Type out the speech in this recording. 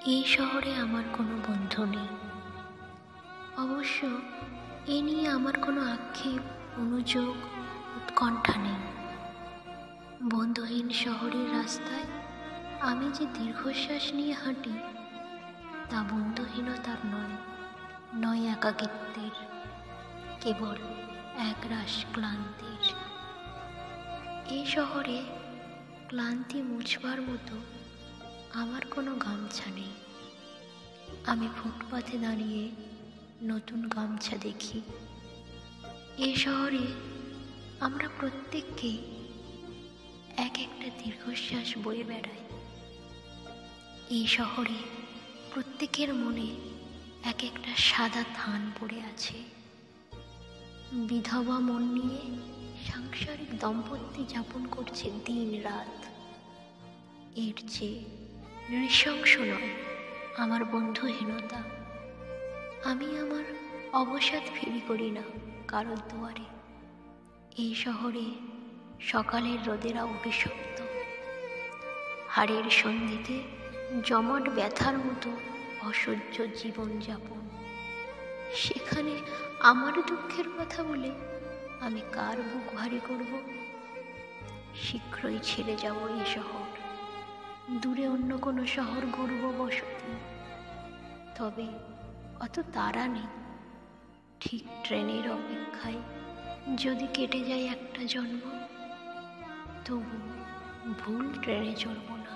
এই শহরে আমার কোনো বন্ধু নেই। অবশ্য এ নিয়ে আমার কোনো আক্ষেপ, অনুযোগ, উৎকণ্ঠা নেই। বন্ধুহীন শহরের রাস্তায় আমি যে দীর্ঘশ্বাস নিয়ে হাঁটি, তা বন্ধুহীনতার নয় একাকিত্বের, কেবল একরাশ ক্লান্তির। এই শহরে ক্লান্তি মুছবার মতো আমার কোনো গামছা নেই। আমি ফুটপাথে দাঁড়িয়ে নতুন গামছা দেখি। এই শহরে আমরা প্রত্যেককেই এক একটা দীর্ঘশ্বাস বয়ে বেড়াই। এই শহরে প্রত্যেকের মনে এক একটা সাদা থান পড়ে আছে। বিধবা মন নিয়ে সাংসারিক দম্পতি যাপন করছে দিন রাত। এর চেয়ে নৃশংস নয় আমার বন্ধুহীনতা। আমি আমার অবসাদ ফিরি করি না কারোর দুয়ারে। এই শহরে সকালের রোদেরা অভিশপ্ত, হাড়ের সন্ধিতে জমাট ব্যথার মতো অসহ্য জীবনযাপন। সেখানে আমার দুঃখের কথা বলে আমি কার বুক ভারী করব? শীঘ্রই ছেড়ে যাব এই শহর, দূরে অন্য কোনো শহর গড়ব বসতি। তবে অত তাড়া নেই। ঠিক ট্রেনের অপেক্ষায় যদি কেটে যায় একটা জন্ম, তবু ভুল ট্রেনে চড়ব না।